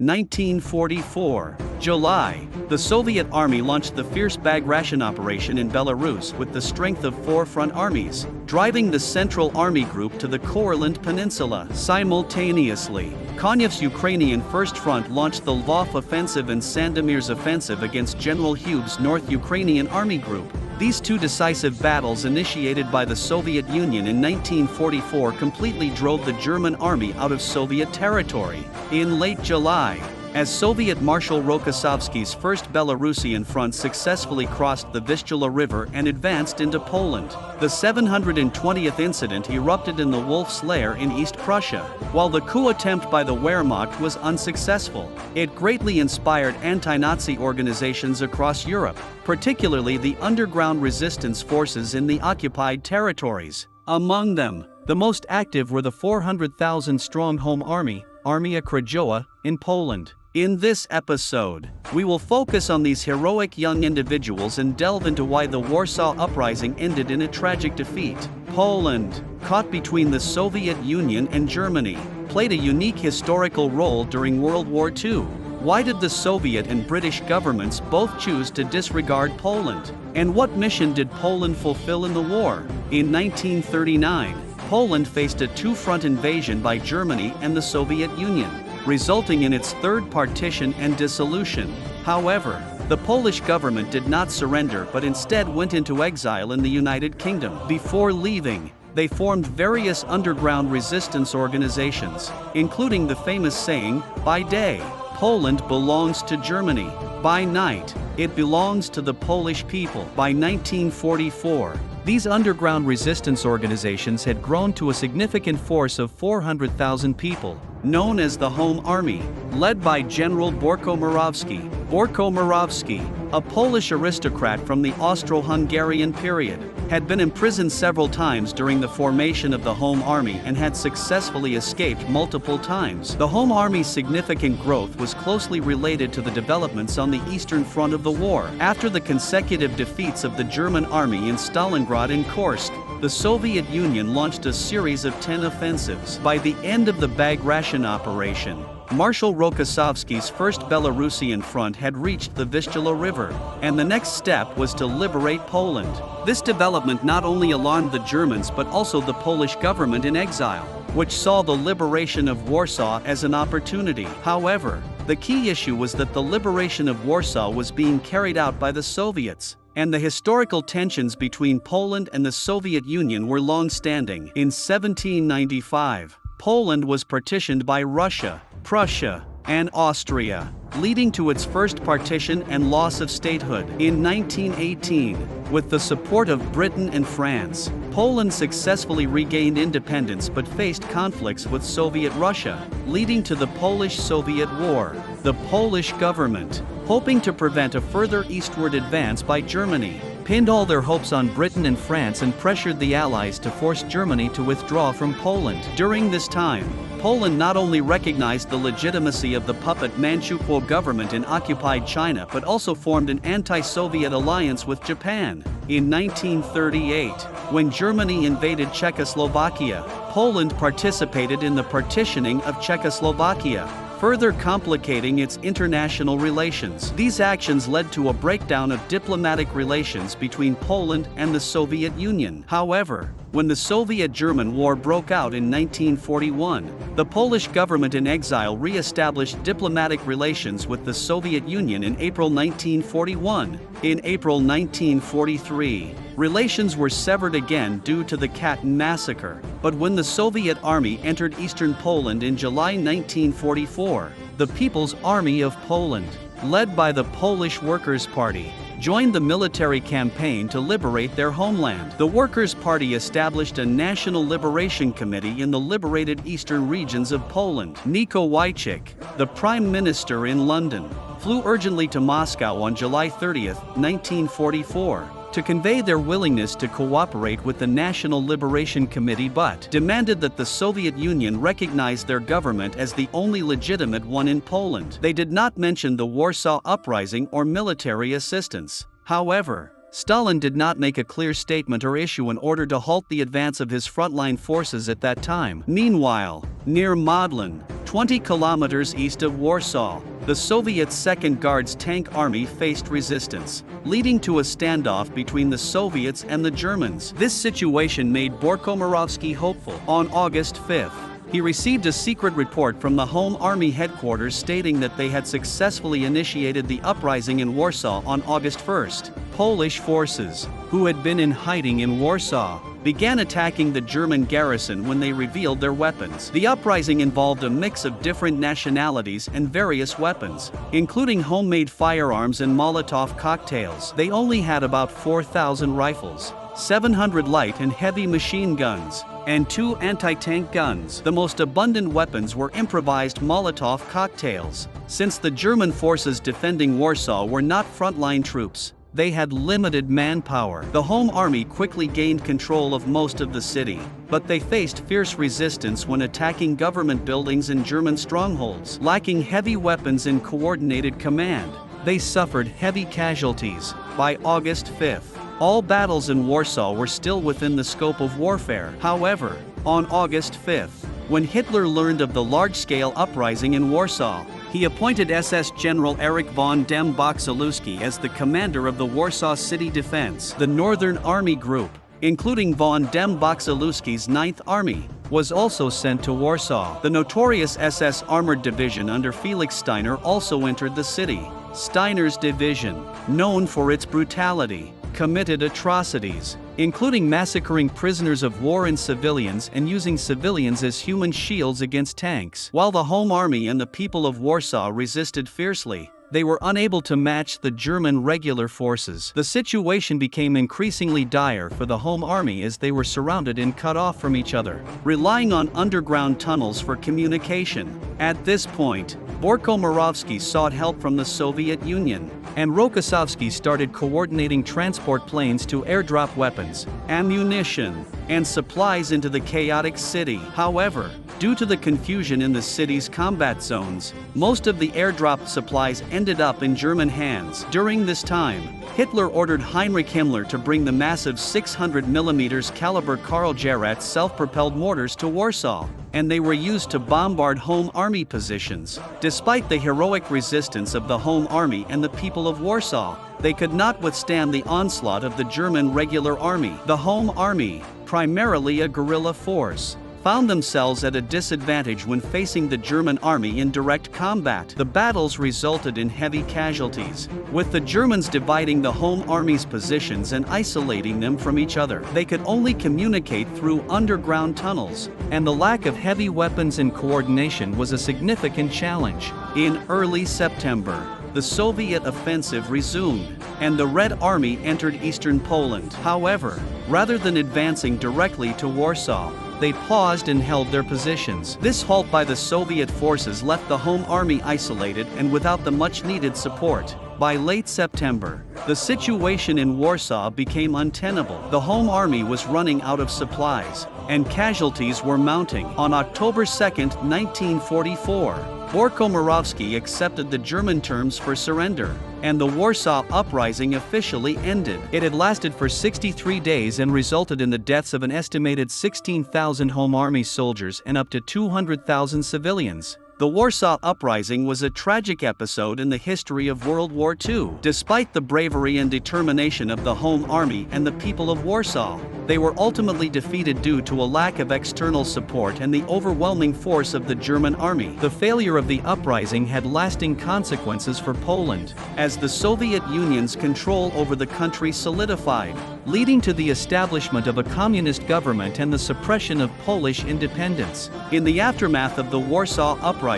1944. July. The Soviet Army launched the fierce bag ration operation in Belarus with the strength of 4 front armies, driving the Central Army Group to the Courland Peninsula. Simultaneously, Konev's Ukrainian First Front launched the Lvov Offensive and Sandomier's Offensive against General Hube's North Ukrainian Army Group. These 2 decisive battles initiated by the Soviet Union in 1944 completely drove the German army out of Soviet territory. In late July, as Soviet Marshal Rokossovsky's First Belarusian Front successfully crossed the Vistula River and advanced into Poland, the 720th incident erupted in the Wolf's Lair in East Prussia. While the coup attempt by the Wehrmacht was unsuccessful, it greatly inspired anti-Nazi organizations across Europe, particularly the underground resistance forces in the occupied territories. Among them, the most active were the 400,000-strong Home Army, Armia Krajowa, in Poland. In this episode, we will focus on these heroic young individuals and delve into why the Warsaw Uprising ended in a tragic defeat. Poland, caught between the Soviet Union and Germany, played a unique historical role during World War II. Why did the Soviet and British governments both choose to disregard Poland? And what mission did Poland fulfill in the war? In 1939, Poland faced a 2-front invasion by Germany and the Soviet Union, resulting in its third partition and dissolution. However, the Polish government did not surrender but instead went into exile in the United Kingdom. Before leaving, they formed various underground resistance organizations, including the famous saying, "By day, Poland belongs to Germany. By night, it belongs to the Polish people." By 1944, these underground resistance organizations had grown to a significant force of 400,000 people, known as the Home Army, led by General Borko Morawski. Borko Morawski, a Polish aristocrat from the Austro-Hungarian period, had been imprisoned several times during the formation of the Home Army and had successfully escaped multiple times. The Home Army's significant growth was closely related to the developments on the Eastern Front of the war. After the consecutive defeats of the German army in Stalingrad and Kursk, the Soviet Union launched a series of 10 offensives. By the end of the bag ration operation, Marshal Rokossovsky's First Belarusian Front had reached the Vistula River, and the next step was to liberate Poland. This development not only alarmed the Germans but also the Polish government in exile, which saw the liberation of Warsaw as an opportunity. However, the key issue was that the liberation of Warsaw was being carried out by the Soviets, and the historical tensions between Poland and the Soviet Union were long-standing. In 1795, Poland was partitioned by Russia, Prussia, and Austria, leading to its first partition and loss of statehood. In 1918, with the support of Britain and France, Poland successfully regained independence but faced conflicts with Soviet Russia, leading to the Polish-Soviet War. The Polish government, hoping to prevent a further eastward advance by Germany, pinned all their hopes on Britain and France and pressured the Allies to force Germany to withdraw from Poland. During this time, Poland not only recognized the legitimacy of the puppet Manchukuo government in occupied China but also formed an anti-Soviet alliance with Japan. In 1938, when Germany invaded Czechoslovakia, Poland participated in the partitioning of Czechoslovakia, further complicating its international relations. These actions led to a breakdown of diplomatic relations between Poland and the Soviet Union. However, when the Soviet-German War broke out in 1941, the Polish government in exile re-established diplomatic relations with the Soviet Union in April 1941. In April 1943, relations were severed again due to the Katyn massacre, but when the Soviet army entered eastern Poland in July 1944, the People's Army of Poland, led by the Polish Workers' Party, joined the military campaign to liberate their homeland. The Workers' Party established a National Liberation Committee in the liberated eastern regions of Poland. Nico Wojcik, the Prime Minister in London, flew urgently to Moscow on July 30, 1944, to convey their willingness to cooperate with the National Liberation Committee but demanded that the Soviet Union recognize their government as the only legitimate one in Poland. They did not mention the Warsaw Uprising or military assistance. However, Stalin did not make a clear statement or issue an order to halt the advance of his frontline forces at that time. Meanwhile, near Modlin, 20 kilometers east of Warsaw, the Soviet Second Guards Tank Army faced resistance, leading to a standoff between the Soviets and the Germans. This situation made Borko-Moravsky hopeful. On August 5th, he received a secret report from the Home Army headquarters stating that they had successfully initiated the uprising in Warsaw on August 1st. Polish forces, who had been in hiding in Warsaw, began attacking the German garrison when they revealed their weapons. The uprising involved a mix of different nationalities and various weapons, including homemade firearms and Molotov cocktails. They only had about 4,000 rifles, 700 light and heavy machine guns, and 2 anti-tank guns. The most abundant weapons were improvised Molotov cocktails. Since the German forces defending Warsaw were not frontline troops, they had limited manpower. The Home Army quickly gained control of most of the city, but they faced fierce resistance when attacking government buildings and German strongholds. Lacking heavy weapons and coordinated command, they suffered heavy casualties. By August 5th, all battles in Warsaw were still within the scope of warfare. However, on August 5th, when Hitler learned of the large-scale uprising in Warsaw, he appointed SS General Erich von Dem-Bock-Zaluski as the commander of the Warsaw City Defense. The Northern Army Group, including von Dem-Bock-Zaluski's 9th Army, was also sent to Warsaw. The notorious SS Armored Division under Felix Steiner also entered the city. Steiner's division, known for its brutality, committed atrocities, including massacring prisoners of war and civilians and using civilians as human shields against tanks. While the Home Army and the people of Warsaw resisted fiercely, they were unable to match the German regular forces. The situation became increasingly dire for the Home Army as they were surrounded and cut off from each other, relying on underground tunnels for communication. At this point, Borko-Moravsky sought help from the Soviet Union, and Rokossovsky started coordinating transport planes to airdrop weapons, ammunition, and supplies into the chaotic city. However, due to the confusion in the city's combat zones, most of the airdrop supplies ended up in German hands. During this time, Hitler ordered Heinrich Himmler to bring the massive 600mm caliber Karl Jarrat self-propelled mortars to Warsaw, and they were used to bombard Home Army positions. Despite the heroic resistance of the Home Army and the people of Warsaw, they could not withstand the onslaught of the German regular army. The Home Army, primarily a guerrilla force, found themselves at a disadvantage when facing the German army in direct combat. The battles resulted in heavy casualties, with the Germans dividing the Home Army's positions and isolating them from each other. They could only communicate through underground tunnels, and the lack of heavy weapons and coordination was a significant challenge. In early September, the Soviet offensive resumed, and the Red Army entered eastern Poland. However, rather than advancing directly to Warsaw, they paused and held their positions. This halt by the Soviet forces left the Home Army isolated and without the much-needed support. By late September, the situation in Warsaw became untenable. The Home Army was running out of supplies, and casualties were mounting. On October 2, 1944, Borko-Moravsky accepted the German terms for surrender, and the Warsaw Uprising officially ended. It had lasted for 63 days and resulted in the deaths of an estimated 16,000 Home Army soldiers and up to 200,000 civilians. The Warsaw Uprising was a tragic episode in the history of World War II. Despite the bravery and determination of the Home Army and the people of Warsaw, they were ultimately defeated due to a lack of external support and the overwhelming force of the German army. The failure of the uprising had lasting consequences for Poland, as the Soviet Union's control over the country solidified, leading to the establishment of a communist government and the suppression of Polish independence. In the aftermath of the Warsaw Uprising,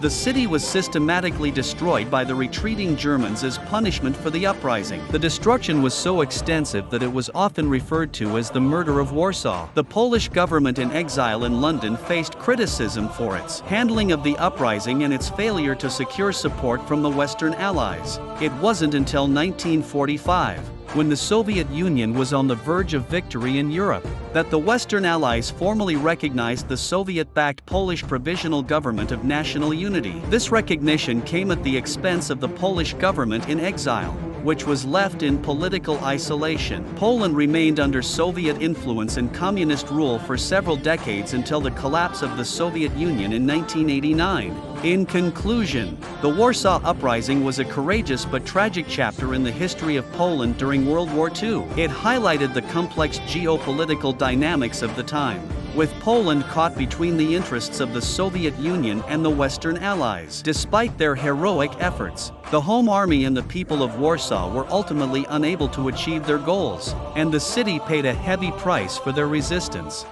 the city was systematically destroyed by the retreating Germans as punishment for the uprising. The destruction was so extensive that it was often referred to as the murder of Warsaw. The Polish government in exile in London faced criticism for its handling of the uprising and its failure to secure support from the Western Allies. It wasn't until 1945, when the Soviet Union was on the verge of victory in Europe, that the Western Allies formally recognized the Soviet-backed Polish Provisional Government of National Unity. This recognition came at the expense of the Polish government in exile. which was left in political isolation. Poland remained under Soviet influence and communist rule for several decades until the collapse of the Soviet Union in 1989. In conclusion, the Warsaw Uprising was a courageous but tragic chapter in the history of Poland during World War II. It highlighted the complex geopolitical dynamics of the time, with Poland caught between the interests of the Soviet Union and the Western Allies. Despite their heroic efforts, the Home Army and the people of Warsaw were ultimately unable to achieve their goals, and the city paid a heavy price for their resistance.